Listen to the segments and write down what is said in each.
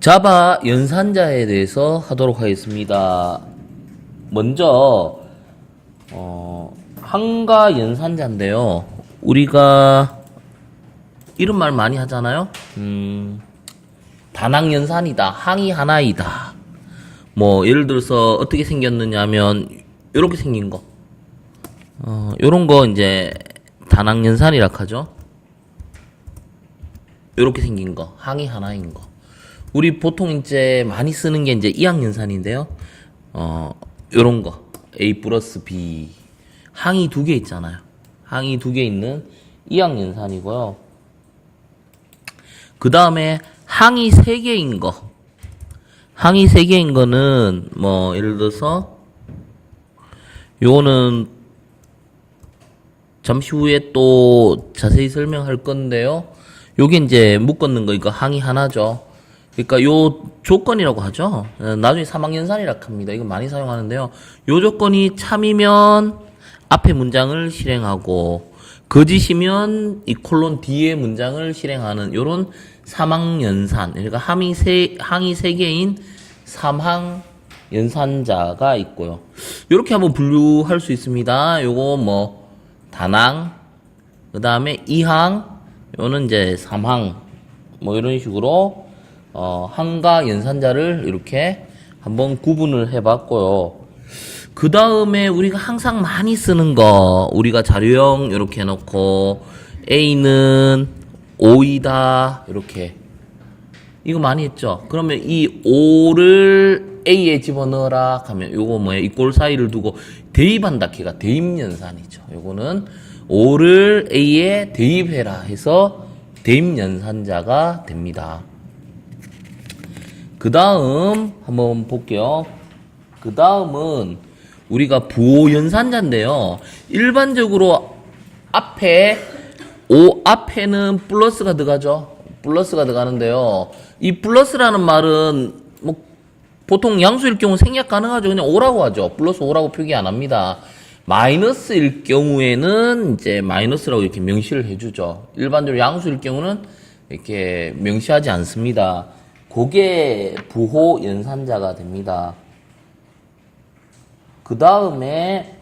자바 연산자에 대해서 하도록 하겠습니다. 먼저 항가 연산자인데요. 우리가 이런 말 많이 하잖아요. 다낭연산이다, 항이 하나이다. 뭐 예를 들어서 어떻게 생겼느냐면 이렇게 생긴 거, 요런 거 이제 다낭연산이라 하죠. 요렇게 생긴 거, 항이 하나인 거. 우리 보통 이제 많이 쓰는 게 이제 이항연산인데요. 요런 거 A 플러스 B, 항이 두 개 있잖아요. 항이 두 개 있는 이항연산이고요. 그 다음에 항이 세 개인 거, 항이 세 개인 거는 뭐 예를 들어서 요거는 잠시 후에 또 자세히 설명할 건데요. 요게 이제 묶었는 거, 이거 항이 하나죠. 그러니까 요 조건이라고 하죠. 나중에 사망연산이라 합니다. 이거 많이 사용하는데요. 요 조건이 참이면 앞에 문장을 실행하고 거짓이면 이 콜론 뒤에 문장을 실행하는 요런 사망연산. 그러니까 항이 세 개인 삼항 연산자가 있고요. 요렇게 한번 분류할 수 있습니다. 요거 뭐 다낭, 그 다음에 이항, 요는 이제 삼항, 뭐 이런 식으로 항과 연산자를 이렇게 한번 구분을 해봤고요. 그 다음에 우리가 항상 많이 쓰는 거, 우리가 자료형 이렇게 해놓고 A는 O이다 이렇게, 이거 많이 했죠. 그러면 이 O를 A에 집어넣어라 하면 요거 뭐예요? 이 꼴 사이를 두고 대입한다 키가 대입연산이죠. 요거는 O를 A에 대입해라 해서 대입연산자가 됩니다. 그 다음 한번 볼게요. 그 다음은 우리가 부호연산자인데요. 일반적으로 앞에 O 앞에는 플러스가 들어가죠. 플러스가 들어가는데요. 이 플러스라는 말은 뭐 보통 양수일 경우 생략 가능하죠. 그냥 O라고 하죠. 플러스 O라고 표기 안 합니다. 마이너스일 경우에는 이제 마이너스라고 이렇게 명시를 해주죠. 일반적으로 양수일 경우는 이렇게 명시하지 않습니다. 그게 부호 연산자가 됩니다. 그 다음에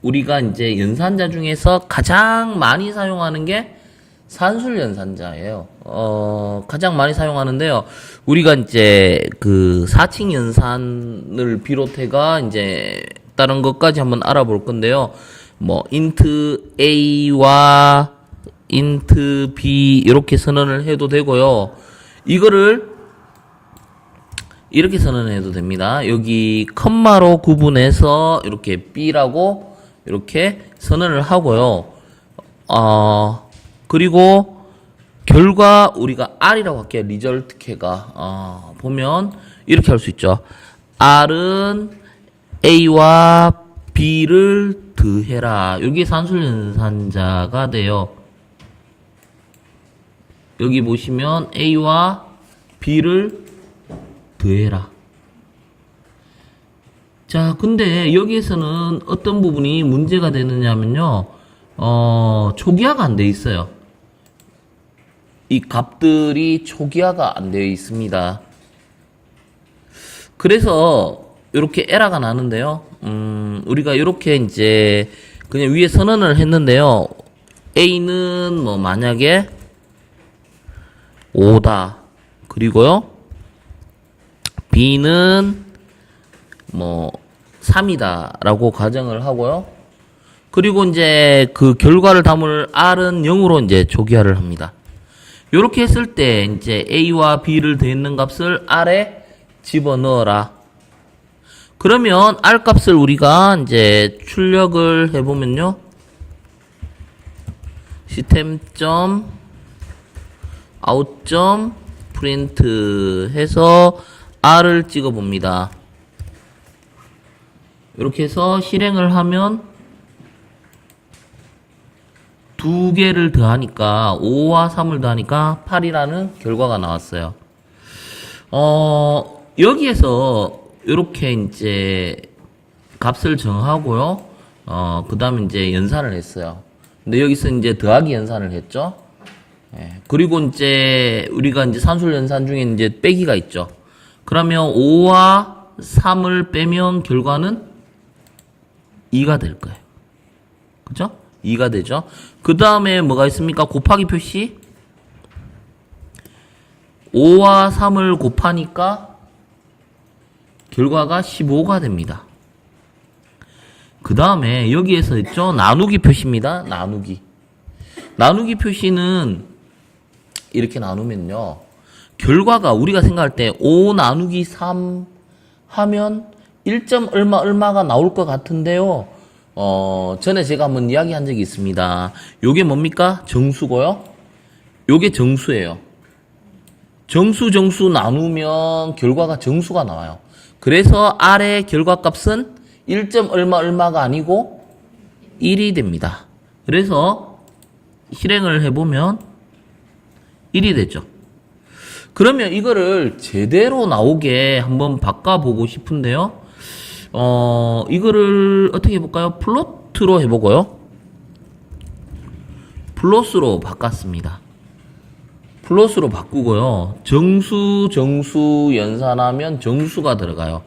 우리가 이제 연산자 중에서 가장 많이 사용하는 게 산술 연산자예요. 가장 많이 사용하는데요. 우리가 이제 그 사칙 연산을 비롯해가 이제 다른 것까지 한번 알아볼 건데요. 뭐 int a와 int b 이렇게 선언을 해도 되고요. 이거를 이렇게 선언해도 됩니다. 여기 컴마로 구분해서 이렇게 B라고 이렇게 선언을 하고요. 그리고 결과 우리가 R이라고 할게요. 리절트 캐가 보면 이렇게 할 수 있죠. R은 A와 B를 더해라. 여기 산술연산자가 돼요. 여기 보시면 A와 B를 더해라. 자, 근데 여기에서는 어떤 부분이 문제가 되느냐면요. 초기화가 안 돼 있어요. 이 값들이 초기화가 안 되어 있습니다. 그래서 이렇게 에러가 나는데요. 우리가 이렇게 이제 그냥 위에 선언을 했는데요. A는 뭐 만약에 5다. 그리고요. B는 뭐 3이다. 라고 가정을 하고요. 그리고 이제 그 결과를 담을 R은 0으로 이제 초기화를 합니다. 요렇게 했을 때 이제 A와 B를 더했는 값을 R에 집어넣어라. 그러면 R 값을 우리가 이제 출력을 해보면요. system.out.print 해서 R을 찍어 봅니다. 이렇게 해서 실행을 하면 두 개를 더하니까 5와 3을 더하니까 8이라는 결과가 나왔어요. 여기에서 이렇게 이제 값을 정하고요. 그 다음에 이제 연산을 했어요. 근데 여기서 이제 더하기 연산을 했죠. 그리고 이제 우리가 이제 산술 연산 중에 이제 빼기가 있죠. 그러면 5와 3을 빼면 결과는 2가 될 거예요. 그죠? 2가 되죠. 그 다음에 뭐가 있습니까? 곱하기 표시. 5와 3을 곱하니까 결과가 15가 됩니다. 그 다음에 여기에서 있죠. 나누기 표시입니다. 나누기. 나누기 표시는 이렇게 나누면요. 결과가 우리가 생각할 때 5 나누기 3 하면 1점 얼마가 나올 것 같은데요. 전에 제가 한번 이야기한 적이 있습니다. 요게 뭡니까? 정수고요. 요게 정수예요. 정수 나누면 결과가 정수가 나와요. 그래서 아래 결과값은 1점 얼마가 아니고 1이 됩니다. 그래서 실행을 해보면 1이 되죠. 그러면 이거를 제대로 나오게 한번 바꿔보고 싶은데요. 이거를 어떻게 해볼까요? 플로트로 해보고요. 플러스로 바꿨습니다. 플러스로 바꾸고요. 정수 연산하면 정수가 들어가요.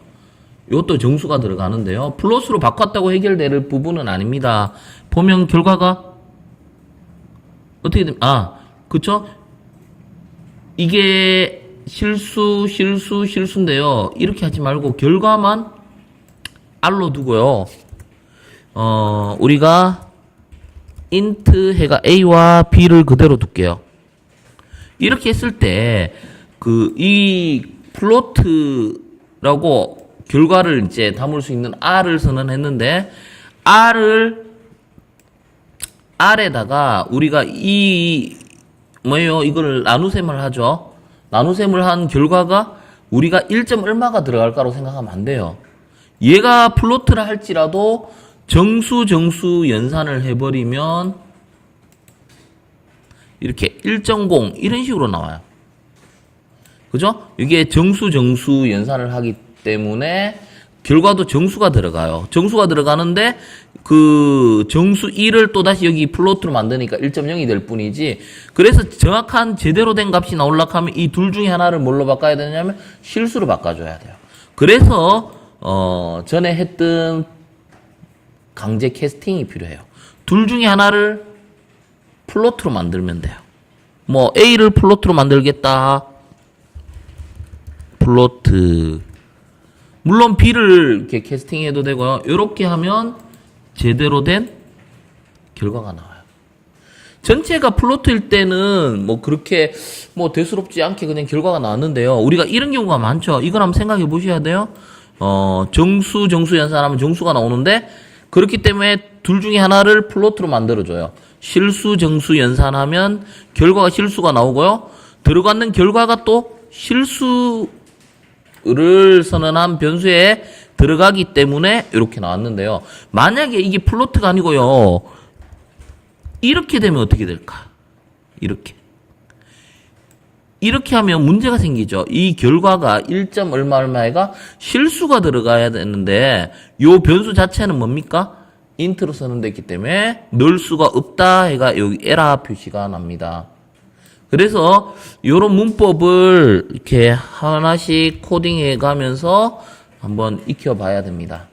이것도 정수가 들어가는데요. 플러스로 바꿨다고 해결될 부분은 아닙니다. 보면 결과가 어떻게 됩니까? 그쵸? 이게 실수인데요. 이렇게 하지 말고 결과만 R로 두고요. 우리가 int 해가 A와 B를 그대로 둘게요. 이렇게 했을 때, 이 플로트라고 결과를 이제 담을 수 있는 R을 선언했는데, R에다가 우리가 이걸 나누셈을 하죠. 나누셈을 한 결과가 우리가 1점 얼마가 들어갈까로 생각하면 안 돼요. 얘가 플로트라 할지라도 정수 연산을 해버리면 이렇게 1.0 이런 식으로 나와요. 그죠? 이게 정수 연산을 하기 때문에 결과도 정수가 들어가요. 정수가 들어가는데 그 정수 1을 또다시 여기 플로트로 만드니까 1.0이 될 뿐이지. 그래서 정확한 제대로 된 값이 나오려고 하면 이 둘 중에 하나를 뭘로 바꿔야 되냐면 실수로 바꿔줘야 돼요. 그래서 전에 했던 강제 캐스팅이 필요해요. 둘 중에 하나를 플로트로 만들면 돼요. 뭐 A를 플로트로 만들겠다. 플로트. 물론 B를 이렇게 캐스팅해도 되고요. 이렇게 하면 제대로 된 결과가 나와요. 전체가 플로트일 때는 뭐 그렇게 뭐 대수롭지 않게 그냥 결과가 나왔는데요. 우리가 이런 경우가 많죠. 이걸 한번 생각해 보셔야 돼요. 정수 연산하면 정수가 나오는데 그렇기 때문에 둘 중에 하나를 플로트로 만들어줘요. 실수, 정수 연산하면 결과가 실수가 나오고요. 들어가는 결과가 또 실수를 선언한 변수에 들어가기 때문에 이렇게 나왔는데요. 만약에 이게 플로트가 아니고요. 이렇게 되면 어떻게 될까? 이렇게 하면 문제가 생기죠. 이 결과가 1점 얼마가 실수가 들어가야 되는데 요 변수 자체는 뭡니까? int로 선언됐기 때문에 넣을 수가 없다 해가 여기 에러 표시가 납니다. 그래서 요런 문법을 이렇게 하나씩 코딩해 가면서 한번 익혀 봐야 됩니다.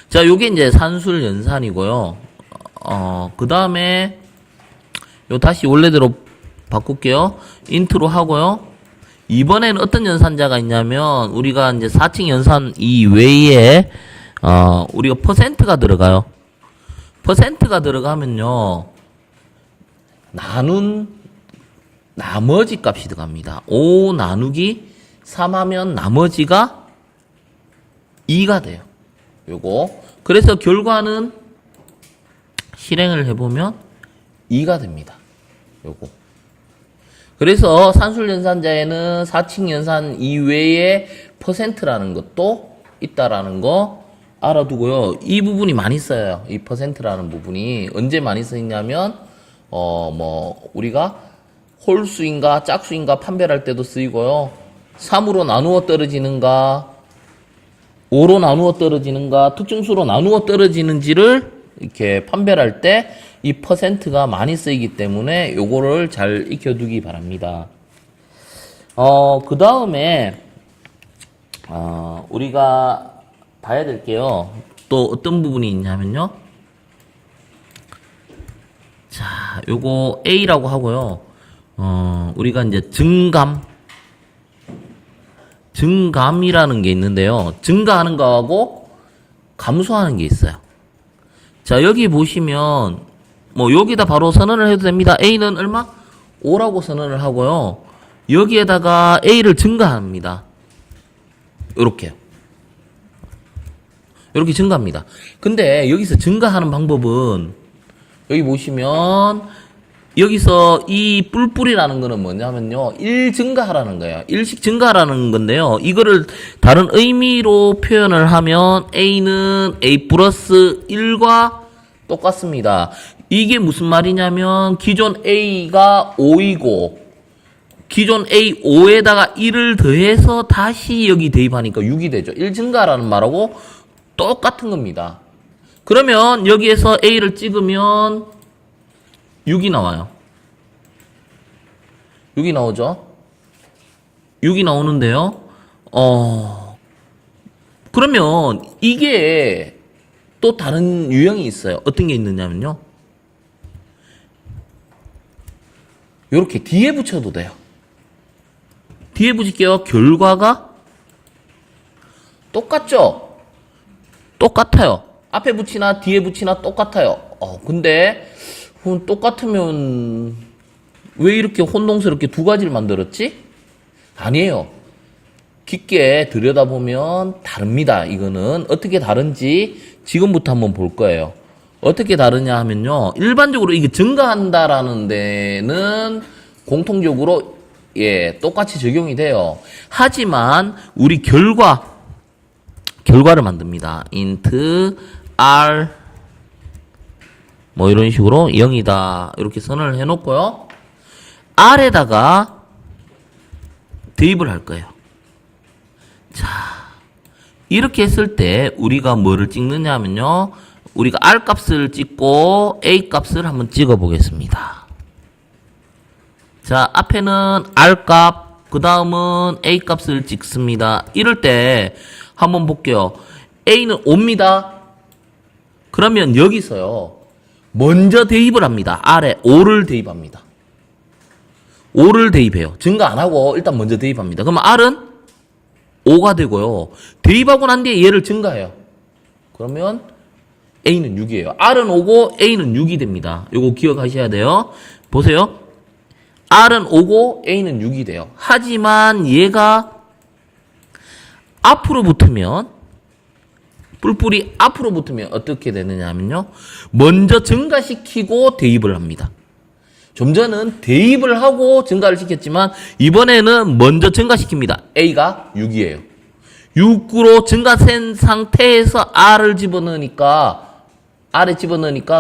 자, 요게 이제 산술 연산이고요. 그 다음에 요 다시 원래대로 바꿀게요. int로 하고요. 이번에는 어떤 연산자가 있냐면 우리가 이제 4층 연산 이외에 우리가 퍼센트가 들어가요. 퍼센트가 들어가면요. 나머지 값이 들어갑니다. 5 나누기 3 하면 나머지가 2가 돼요. 요거. 그래서 결과는 실행을 해보면 2가 됩니다. 요거. 그래서 산술 연산자에는 4층 연산 이외에 퍼센트라는 것도 있다라는 거 알아두고요. 이 부분이 많이 써요. 이 퍼센트라는 부분이 언제 많이 쓰이냐면 우리가 홀수인가 짝수인가 판별할 때도 쓰이고요. 3으로 나누어 떨어지는가 5로 나누어 떨어지는가 특정수로 나누어 떨어지는지를 이렇게 판별할 때 이 퍼센트가 많이 쓰이기 때문에 요거를 잘 익혀두기 바랍니다. 그 다음에, 우리가 봐야 될게요. 또 어떤 부분이 있냐면요. 자, 요거 A라고 하고요. 우리가 이제 증감이라는 게 있는데요. 증가하는 거하고 감소하는 게 있어요. 자, 여기 보시면, 여기다 바로 선언을 해도 됩니다. A는 얼마? 5라고 선언을 하고요. 여기에다가 A를 증가합니다. 요렇게 증가합니다. 근데 여기서 증가하는 방법은, 여기 보시면, 여기서 이 뿔뿔이라는 거는 뭐냐면요. 1 증가하라는 거예요. 1씩 증가하라는 건데요. 이거를 다른 의미로 표현을 하면 A는 A 플러스 1과 똑같습니다. 이게 무슨 말이냐면 기존 A가 5이고 기존 A 5에다가 1을 더해서 다시 여기 대입하니까 6이 되죠. 1 증가라는 말하고 똑같은 겁니다. 그러면 여기에서 A를 찍으면 6이 나와요. 6이 나오죠? 6이 나오는데요. 그러면 이게 또 다른 유형이 있어요. 어떤 게 있느냐면요. 요렇게 뒤에 붙여도 돼요. 뒤에 붙일게요. 결과가 똑같죠? 똑같아요. 앞에 붙이나 뒤에 붙이나 똑같아요. 근데 똑같으면 왜 이렇게 혼동스럽게 두 가지를 만들었지? 아니에요. 깊게 들여다보면 다릅니다. 이거는 어떻게 다른지 지금부터 한번 볼 거예요. 어떻게 다르냐 하면요. 일반적으로 이게 증가한다라는 데는 공통적으로 똑같이 적용이 돼요. 하지만 우리 결과를 만듭니다. int r 이런 식으로 0이다. 이렇게 선언을 해놓고요. R에다가 대입을 할 거예요. 자, 이렇게 했을 때 우리가 뭐를 찍느냐 하면요. 우리가 R 값을 찍고 A 값을 한번 찍어 보겠습니다. 자, 앞에는 R 값, 그 다음은 A 값을 찍습니다. 이럴 때 한번 볼게요. A는 5입니다. 그러면 여기서요. 먼저 대입을 합니다. R에 5를 대입합니다. 5를 대입해요. 증가 안 하고 일단 먼저 대입합니다. 그러면 R은 5가 되고요. 대입하고 난 뒤에 얘를 증가해요. 그러면 A는 6이에요. R은 5고 A는 6이 됩니다. 요거 기억하셔야 돼요. 보세요. R은 5고 A는 6이 돼요. 하지만 얘가 앞으로 붙으면 뿔뿔이 앞으로 붙으면 어떻게 되느냐 하면요. 먼저 증가시키고 대입을 합니다. 좀 전은 대입을 하고 증가를 시켰지만 이번에는 먼저 증가시킵니다. A가 6이에요. 6으로 증가된 상태에서 R을 집어넣으니까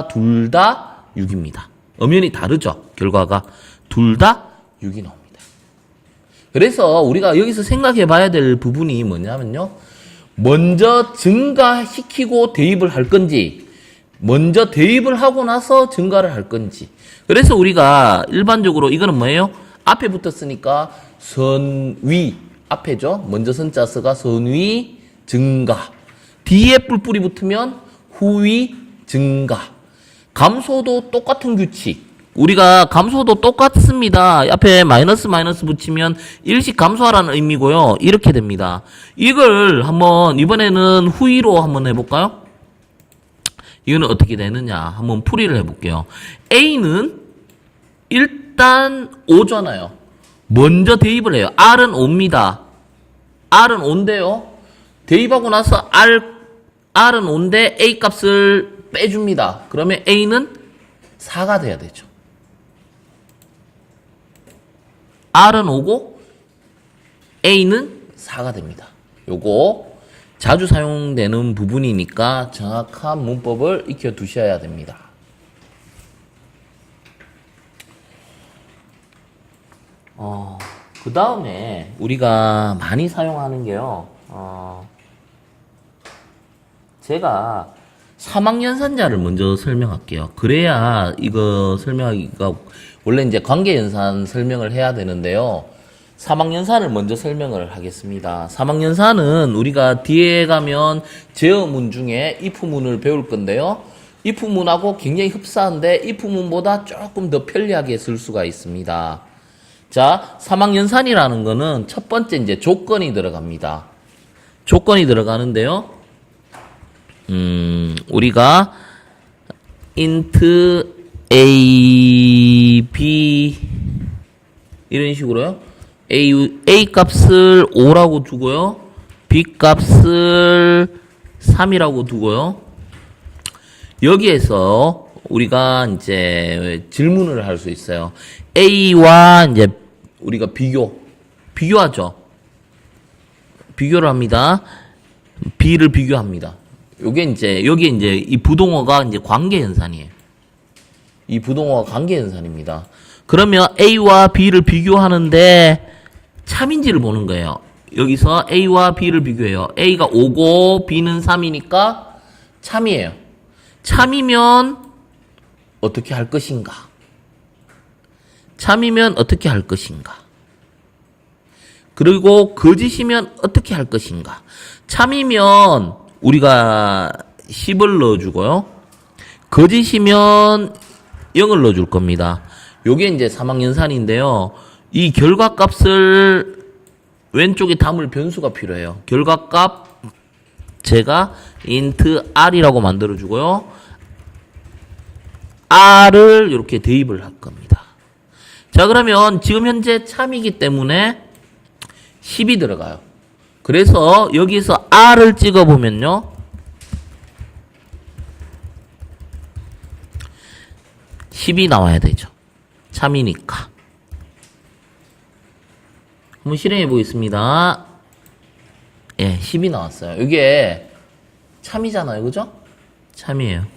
둘 다 6입니다. 엄연히 다르죠. 결과가 둘 다 6이 나옵니다. 그래서 우리가 여기서 생각해 봐야 될 부분이 뭐냐면요. 먼저 증가시키고 대입을 할 건지 먼저 대입을 하고 나서 증가를 할 건지. 그래서 우리가 일반적으로 이거는 뭐예요? 앞에 붙었으니까 선위 앞에죠. 먼저 선자서가 선위 증가. 뒤에 뿔뿔이 붙으면 후위 증가. 감소도 똑같은 규칙. 우리가 감소도 똑같습니다. 앞에 마이너스 붙이면 일씩 감소하라는 의미고요. 이렇게 됩니다. 이걸 한번 이번에는 후위로 한번 해볼까요? 이거는 어떻게 되느냐 한번 풀이를 해볼게요. A는 일단 5잖아요. 먼저 대입을 해요. R은 5입니다. R은 5인데요. 대입하고 나서 R은 5인데 A 값을 빼줍니다. 그러면 A는 4가 돼야 되죠. R은 5고 A는 4가 됩니다. 요거 자주 사용되는 부분이니까 정확한 문법을 익혀 두셔야 됩니다. 그 다음에 우리가 많이 사용하는 게요. 제가 사망연산자를 먼저 설명할게요. 그래야 이거 설명하기가, 원래 이제 관계연산 설명을 해야 되는데요. 사망연산을 먼저 설명을 하겠습니다. 사망연산은 우리가 뒤에 가면 제어문 중에 if문을 배울 건데요. if문하고 굉장히 흡사한데 if문보다 조금 더 편리하게 쓸 수가 있습니다. 자, 사망연산이라는 거는 첫 번째 이제 조건이 들어갑니다. 조건이 들어가는데요. 우리가 int a, b 이런 식으로요. a 값을 5라고 두고요. b 값을 3이라고 두고요. 여기에서 우리가 이제 질문을 할 수 있어요. a와 이제 우리가 비교하죠. 비교를 합니다. b를 비교합니다. 요게 이제, 여기 이제 이 부동어가 이제 관계연산이에요. 이 부동어가 관계연산입니다. 그러면 A와 B를 비교하는데 참인지를 보는 거예요. 여기서 A와 B를 비교해요. A가 5고 B는 3이니까 참이에요. 참이면 어떻게 할 것인가? 참이면 어떻게 할 것인가? 그리고 거짓이면 어떻게 할 것인가? 참이면 우리가 10을 넣어주고요. 거짓이면 0을 넣어줄 겁니다. 요게 이제 사망연산인데요. 이 결과값을 왼쪽에 담을 변수가 필요해요. 결과값 제가 int r이라고 만들어주고요. r을 이렇게 대입을 할 겁니다. 자, 그러면 지금 현재 참이기 때문에 10이 들어가요. 그래서 여기서 r을 찍어보면요. 10이 나와야 되죠. 참이니까. 한번 실행해 보겠습니다. 예, 10이 나왔어요. 이게 참이잖아요. 그죠? 참이에요.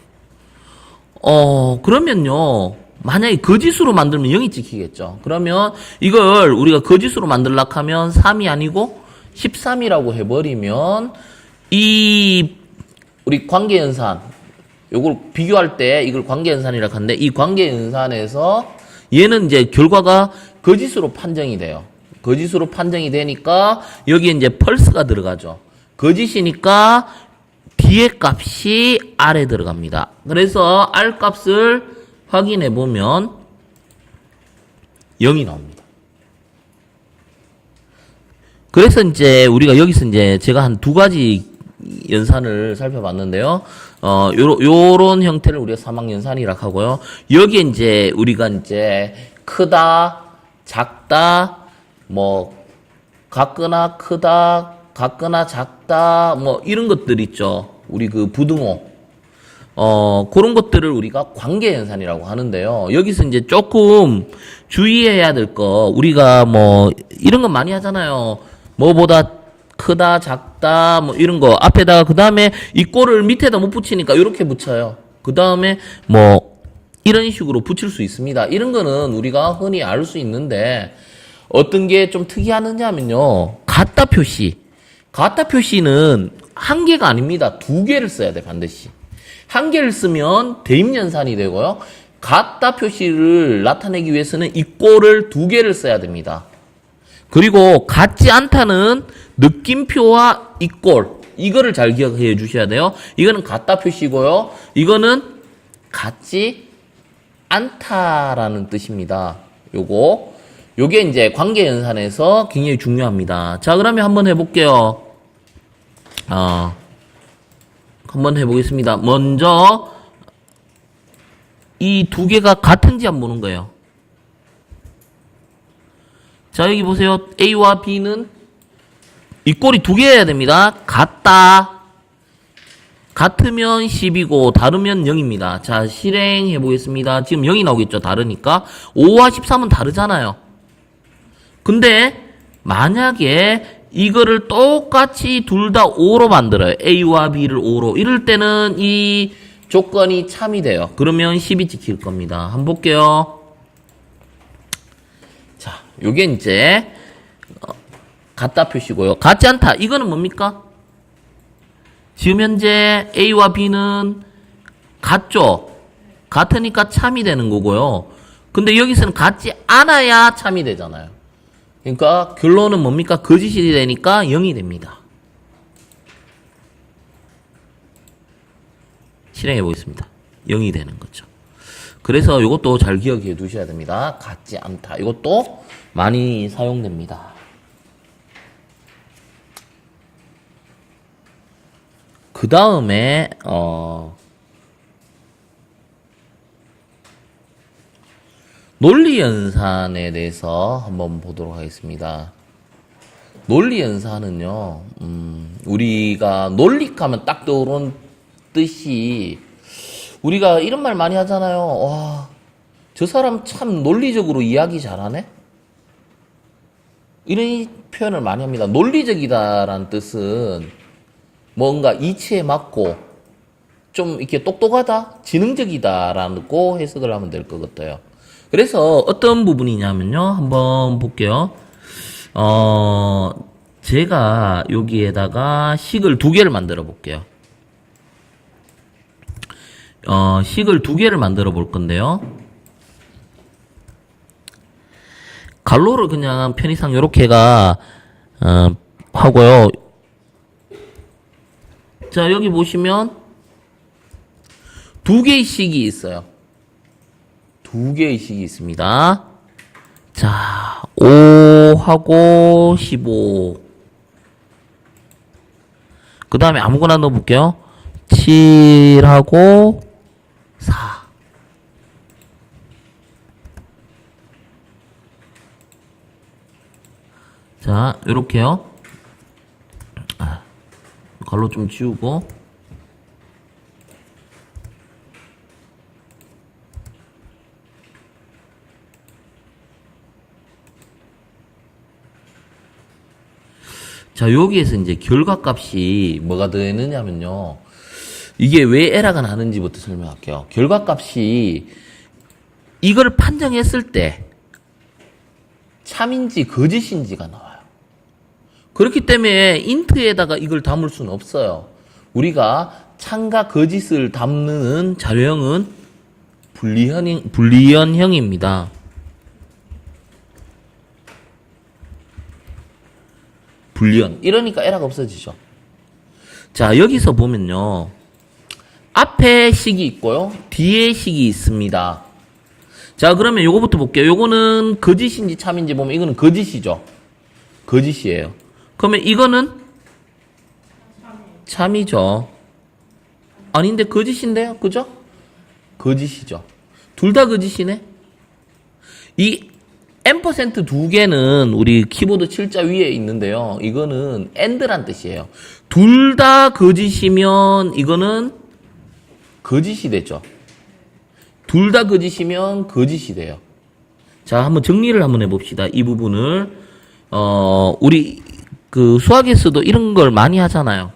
그러면요. 만약에 거짓으로 만들면 0이 찍히겠죠. 그러면 이걸 우리가 거짓으로 만들려고 하면 3이 아니고 13이라고 해버리면 우리 관계연산 요걸 비교할 때 이걸 관계연산이라고 하는데 이 관계연산에서 얘는 이제 결과가 거짓으로 판정이 돼요. 거짓으로 판정이 되니까 여기에 이제 펄스가 들어가죠. 거짓이니까 뒤에 값이 R에 들어갑니다. 그래서 R 값을 확인해 보면 0이 나옵니다. 그래서 이제 우리가 여기서 이제 제가 한 두 가지 연산을 살펴봤는데요. 요런 형태를 우리가 사망연산이라고 하고요. 여기에 이제 우리가 이제 크다, 작다, 뭐 같거나 크다, 같거나 작다, 뭐 이런 것들 있죠. 우리 그 부등호. 그런 것들을 우리가 관계연산이라고 하는데요. 여기서 이제 조금 주의해야 될 거, 우리가 뭐 이런 거 많이 하잖아요. 뭐보다 크다, 작다, 뭐 이런 거 앞에다가 그 다음에 이 꼴을 밑에다 못 붙이니까 이렇게 붙여요. 그 다음에 뭐 이런 식으로 붙일 수 있습니다. 이런 거는 우리가 흔히 알 수 있는데 어떤 게 좀 특이하느냐 하면요. 같다 표시. 같다 표시는 한 개가 아닙니다. 두 개를 써야 돼, 반드시. 한 개를 쓰면 대입연산이 되고요. 같다 표시를 나타내기 위해서는 이 꼴을 두 개를 써야 됩니다. 그리고 같지 않다는 느낌표와 이 꼴. 이거를 잘 기억해 주셔야 돼요. 이거는 같다 표시고요. 이거는 같지 않다라는 뜻입니다. 요게 이제 관계연산에서 굉장히 중요합니다. 자, 그러면 한번 해볼게요. 한번 해보겠습니다. 먼저 이 두 개가 같은지 한번 보는 거예요. 자, 여기 보세요. A와 B는 이 꼴이 두 개여야 됩니다. 같다. 같으면 10이고 다르면 0입니다. 자, 실행해 보겠습니다. 지금 0이 나오겠죠. 다르니까. 5와 13은 다르잖아요. 근데 만약에 이거를 똑같이 둘 다 5로 만들어요. A와 B를 5로. 이럴 때는 이 조건이 참이 돼요. 그러면 10이 찍힐 겁니다. 한번 볼게요. 자, 요게 이제 같다 표시고요. 같지 않다. 이거는 뭡니까? 지금 현재 A와 B는 같죠? 같으니까 참이 되는 거고요. 근데 여기서는 같지 않아야 참이 되잖아요. 그러니까 결론은 뭡니까? 거짓이 되니까 0이 됩니다. 실행해 보겠습니다. 0이 되는 거죠. 그래서 이것도 잘 기억해 두셔야 됩니다. 같지 않다. 이것도 많이 사용됩니다. 그 다음에 논리연산에 대해서 한번 보도록 하겠습니다. 논리연산은요, 우리가 논리하면 딱 떠오르는 뜻이, 우리가 이런 말 많이 하잖아요. 와, 저 사람 참 논리적으로 이야기 잘하네? 이런 표현을 많이 합니다. 논리적이다라는 뜻은 뭔가 이치에 맞고 좀 이렇게 똑똑하다, 지능적이다라고 해석을 하면 될 것 같아요. 그래서 어떤 부분이냐면요, 한번 볼게요. 제가 여기에다가 식을 2개를 만들어 볼게요. 식을 2개를 만들어 볼 건데요. 갈로를 그냥 편의상 요렇게가 하고요. 자, 여기 보시면 2개의 식이 있어요. 2개의 식이 있습니다. 자, 5하고 15. 그 다음에 아무거나 넣어볼게요. 7하고 4. 자, 요렇게요. 갈로 좀 지우고. 자, 여기에서 이제 결과값이 뭐가 되느냐면요. 이게 왜 에러가 나는지부터 설명할게요. 결과값이 이걸 판정했을 때 참인지 거짓인지가 나와요. 그렇기 때문에 인트에다가 이걸 담을 수는 없어요. 우리가 참과 거짓을 담는 자료형은 불리언형입니다. 불리언. 이러니까 에러가 없어지죠. 자, 여기서 보면요. 앞에 식이 있고요. 뒤에 식이 있습니다. 자, 그러면 요거부터 볼게요. 요거는 거짓인지 참인지 보면 이거는 거짓이죠. 거짓이에요. 그러면 이거는 참이죠. 아닌데 거짓인데요? 그죠? 거짓이죠. 둘 다 거짓이네? 이 M% 2개는 우리 키보드 7자 위에 있는데요. 이거는 AND란 뜻이에요. 둘 다 거짓이면 이거는 거짓이 되죠. 둘 다 거짓이면 거짓이 돼요. 자, 한번 정리를 한번 해봅시다. 이 부분을. 우리 그 수학에서도 이런 걸 많이 하잖아요.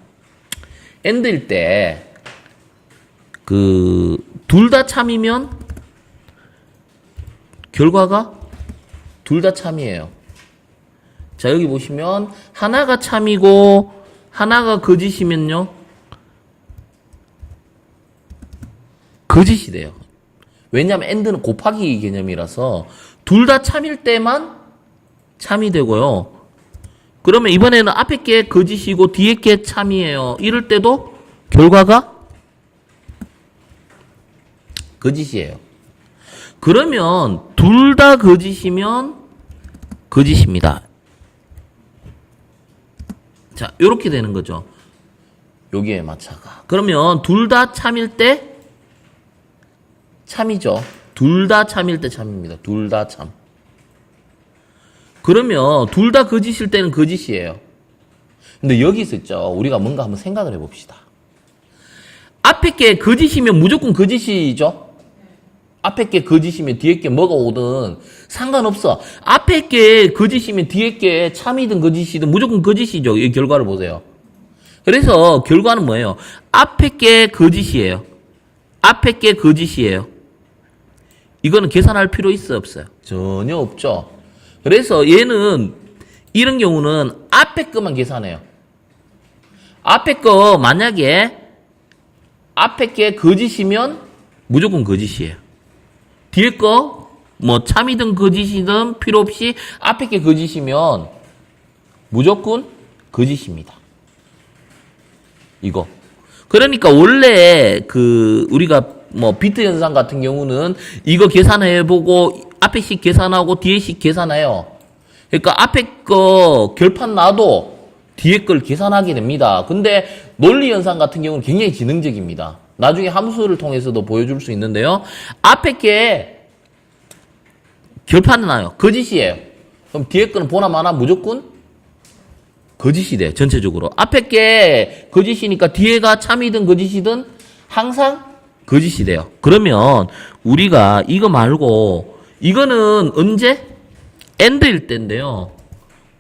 AND일 때 그 둘 다 참이면 결과가 둘 다 참이에요. 자, 여기 보시면 하나가 참이고 하나가 거짓이면요. 거짓이 돼요. 왜냐하면 AND는 곱하기 개념이라서 둘 다 참일 때만 참이 되고요. 그러면 이번에는 앞에 게 거짓이고 뒤에 게 참이에요. 이럴 때도 결과가 거짓이에요. 그러면 둘 다 거짓이면 거짓입니다. 자, 요렇게 되는 거죠. 여기에 맞춰가. 그러면 둘 다 참일 때 참이죠. 둘 다 참일 때 참입니다. 둘 다 참. 그러면 둘 다 거짓일 때는 거짓이에요. 근데 여기서 있죠. 우리가 뭔가 한번 생각을 해봅시다. 앞에 게 거짓이면 무조건 거짓이죠. 앞에 게 거짓이면 뒤에 게 뭐가 오든 상관없어. 앞에 게 거짓이면 뒤에 게 참이든 거짓이든 무조건 거짓이죠. 이 결과를 보세요. 그래서 결과는 뭐예요? 앞에 게 거짓이에요. 앞에 게 거짓이에요. 이거는 계산할 필요 있어 없어요? 전혀 없죠. 그래서 얘는 이런 경우는 앞에 거만 계산해요. 앞에 거 만약에 앞에 게 거짓이면 무조건 거짓이에요. 뒤에 거 뭐 참이든 거짓이든 필요 없이 앞에 게 거짓이면 무조건 거짓입니다. 이거. 그러니까 원래 우리가 뭐 비트 현상 같은 경우는 이거 계산해보고 앞에 식 계산하고 뒤에 식 계산해요. 그러니까 앞에 거 결판 나도 뒤에 걸 계산하게 됩니다. 근데 논리 현상 같은 경우는 굉장히 지능적입니다. 나중에 함수를 통해서도 보여줄 수 있는데요. 앞에 게 결판이 나요. 거짓이에요. 그럼 뒤에 거는 보나 마나 무조건 거짓이 돼요. 전체적으로. 앞에 게 거짓이니까 뒤에가 참이든 거짓이든 항상 거짓이 돼요. 그러면 우리가 이거 말고 이거는 언제? AND일 때인데요.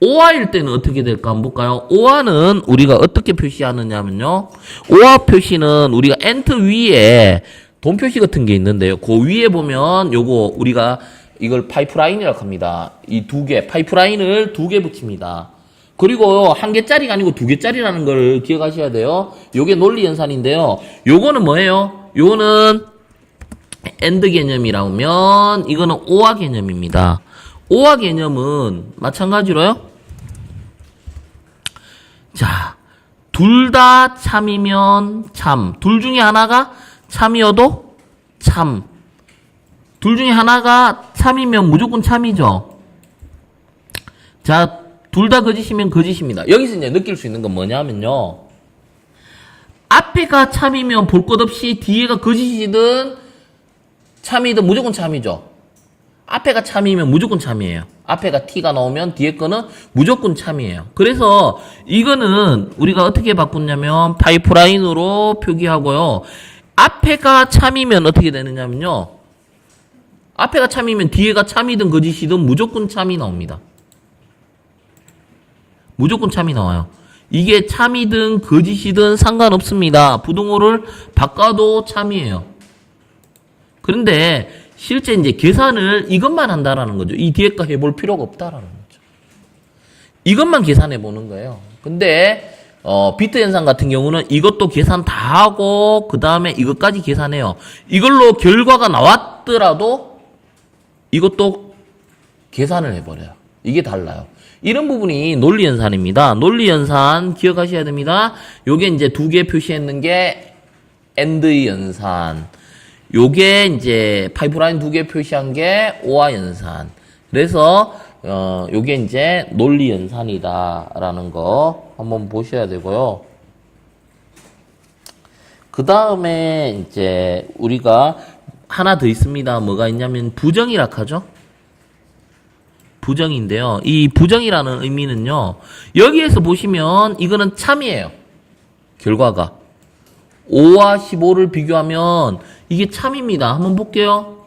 OR일 때는 어떻게 될까 한번 볼까요? OR는 우리가 어떻게 표시하느냐면요. OR 표시는 우리가 AND 위에 돈 표시 같은 게 있는데요. 그 위에 보면 요거 우리가 이걸 파이프라인이라고 합니다. 이 두 개, 파이프라인을 두 개 붙입니다. 그리고 한 개짜리가 아니고 두 개짜리라는 걸 기억하셔야 돼요. 요게 논리 연산인데요. 요거는 뭐예요? 요거는 AND 개념이라면 이거는 OR 개념입니다. OR 개념은 마찬가지로요. 자, 둘 다 참이면 참. 둘 중에 하나가 참이어도 참. 둘 중에 하나가 참이면 무조건 참이죠. 자, 둘 다 거짓이면 거짓입니다. 여기서 이제 느낄 수 있는 건 뭐냐면요. 앞에가 참이면 볼 것 없이 뒤에가 거짓이든 참이든 무조건 참이죠. 앞에가 참이면 무조건 참이에요. 앞에가 T가 나오면 뒤에 거는 무조건 참이에요. 그래서 이거는 우리가 어떻게 바꾸냐면 파이프라인으로 표기하고요. 앞에가 참이면 어떻게 되느냐면요. 앞에가 참이면 뒤에가 참이든 거짓이든 무조건 참이 나옵니다. 무조건 참이 나와요. 이게 참이든 거짓이든 상관없습니다. 부등호를 바꿔도 참이에요. 그런데 실제 이제 계산을 이것만 한다라는 거죠. 이 뒤에 거 해볼 필요가 없다라는 거죠. 이것만 계산해 보는 거예요. 근데 비트 현상 같은 경우는 이것도 계산 다 하고 그 다음에 이것까지 계산해요. 이걸로 결과가 나왔더라도 이것도 계산을 해버려요. 이게 달라요. 이런 부분이 논리 연산입니다. 논리 연산 기억하셔야 됩니다. 요게 이제 두 개 표시했는 게 AND 연산. 요게 이제 파이프라인 두 개 표시한 게 OR 연산. 그래서 요게 이제 논리 연산이다라는 거 한번 보셔야 되고요. 그 다음에 이제 우리가 하나 더 있습니다. 뭐가 있냐면 부정이라 하죠. 부정인데요. 이 부정이라는 의미는요. 여기에서 보시면 이거는 참이에요. 결과가. 5와 15를 비교하면 이게 참입니다. 한번 볼게요.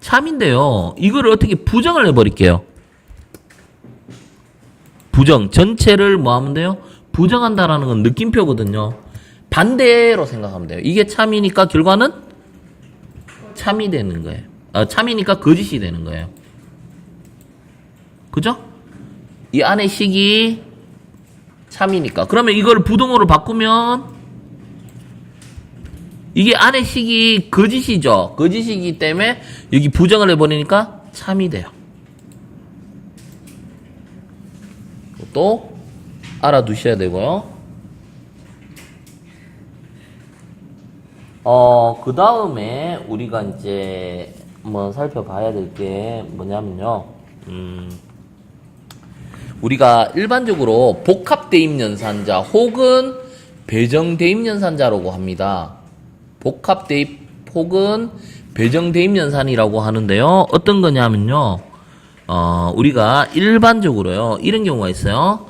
참인데요. 이거를 어떻게 부정을 해버릴게요. 부정. 전체를 뭐 하면 돼요? 부정한다라는 건 느낌표거든요. 반대로 생각하면 돼요. 이게 참이니까 결과는 참이 되는 거예요. 참이니까 거짓이 되는 거예요. 그죠? 이 안에 식이 참이니까. 그러면 이걸 부등호로 바꾸면 이게 안에 식이 거짓이죠. 거짓이기 때문에 여기 부정을 해버리니까 참이 돼요. 또 알아두셔야 되고요. 그 다음에 우리가 이제 한번 살펴봐야 될 게 뭐냐면요. 우리가 일반적으로 복합대입연산자 혹은 배정대입연산자라고 합니다. 복합대입 혹은 배정대입연산이라고 하는데요. 어떤 거냐면요. 우리가 일반적으로요. 이런 경우가 있어요.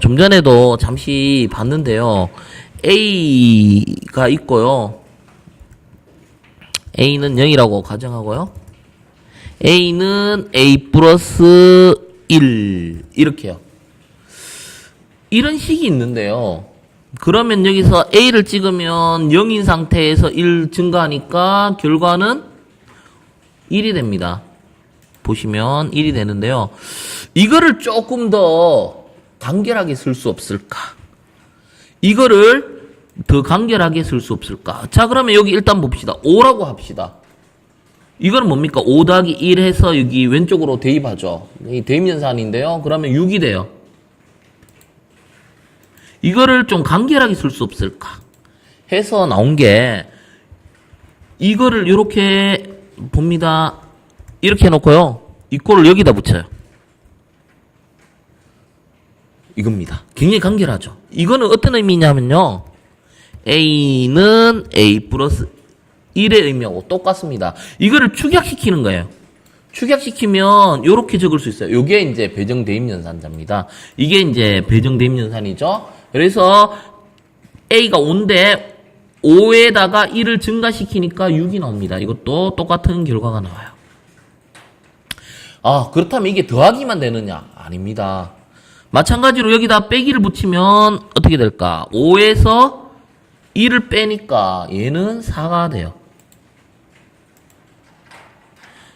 좀 전에도 잠시 봤는데요. A가 있고요. A는 0이라고 가정하고요. A는 A 플러스 1 이렇게요. 이런 식이 있는데요. 그러면 여기서 A를 찍으면 0인 상태에서 1 증가하니까 결과는 1이 됩니다. 보시면 1이 되는데요. 이거를 조금 더 간결하게 쓸 수 없을까? 이거를 더 간결하게 쓸 수 없을까? 자, 그러면 여기 일단 봅시다. 5라고 합시다. 이거는 뭡니까? 5 더하기 1 해서 여기 왼쪽으로 대입하죠. 이 대입연산인데요. 그러면 6이 돼요. 이거를 좀 간결하게 쓸 수 없을까? 해서 나온 게 이거를 이렇게 봅니다. 이렇게 해놓고요. 이 꼴을 여기다 붙여요. 이겁니다. 굉장히 간결하죠. 이거는 어떤 의미냐면요. A는 A 플러스 1의 의미하고 똑같습니다. 이거를 축약시키는 거예요. 축약시키면 이렇게 적을 수 있어요. 이게 이제 배정대입연산자입니다. 이게 이제 배정대입연산이죠. 그래서 A가 5인데 5에다가 1을 증가시키니까 6이 나옵니다. 이것도 똑같은 결과가 나와요. 아, 그렇다면 이게 더하기만 되느냐? 아닙니다. 마찬가지로 여기다 빼기를 붙이면 어떻게 될까? 5에서 1을 빼니까 얘는 4가 돼요.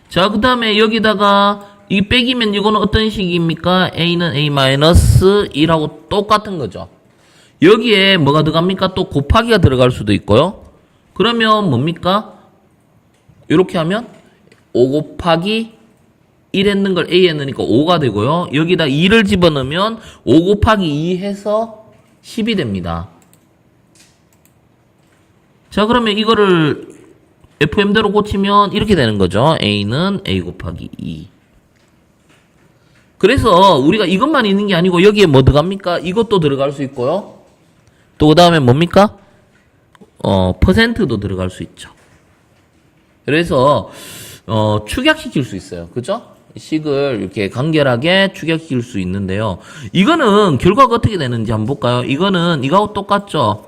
자, 그 다음에 여기다가 이 빼기면 이거는 어떤 식입니까? A는 A-1하고 똑같은 거죠. 여기에 뭐가 들어갑니까? 또 곱하기가 들어갈 수도 있고요. 그러면 뭡니까? 이렇게 하면 5 곱하기 1 했는 걸 A 했으니까 5가 되고요. 여기다 2를 집어넣으면 5 곱하기 2 해서 10이 됩니다. 자, 그러면 이거를 FM대로 고치면 이렇게 되는 거죠. A는 A 곱하기 2. 그래서 우리가 이것만 있는 게 아니고 여기에 뭐 들어갑니까? 이것도 들어갈 수 있고요. 또 그 다음에 뭡니까? 퍼센트도 들어갈 수 있죠. 그래서 축약시킬 수 있어요. 그죠? 식을 이렇게 간결하게 축약시킬 수 있는데요. 이거는 결과가 어떻게 되는지 한번 볼까요? 이거는 이거하고 똑같죠?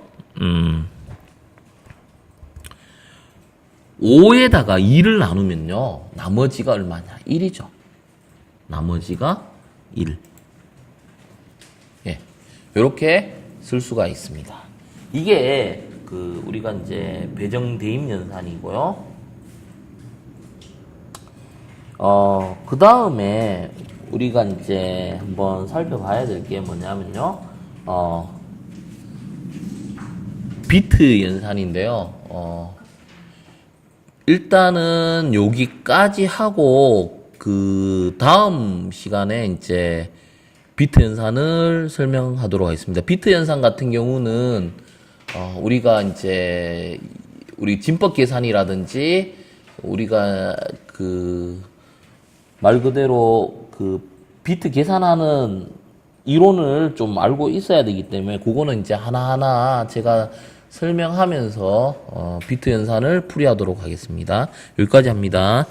5에다가 2를 나누면요. 나머지가 얼마냐? 1이죠. 나머지가 1. 예. 요렇게 쓸 수가 있습니다. 이게 우리가 이제 배정대입연산이고요. 그 다음에 우리가 이제 한번 살펴봐야 될 게 뭐냐면요. 비트 연산인데요. 일단은 여기까지 하고 그 다음 시간에 이제 비트 연산을 설명하도록 하겠습니다. 비트 연산 같은 경우는 우리가 이제 우리 진법 계산이라든지 우리가 말 그대로 비트 계산하는 이론을 좀 알고 있어야 되기 때문에 그거는 이제 하나하나 제가 설명하면서 비트 연산을 풀이하도록 하겠습니다. 여기까지 합니다.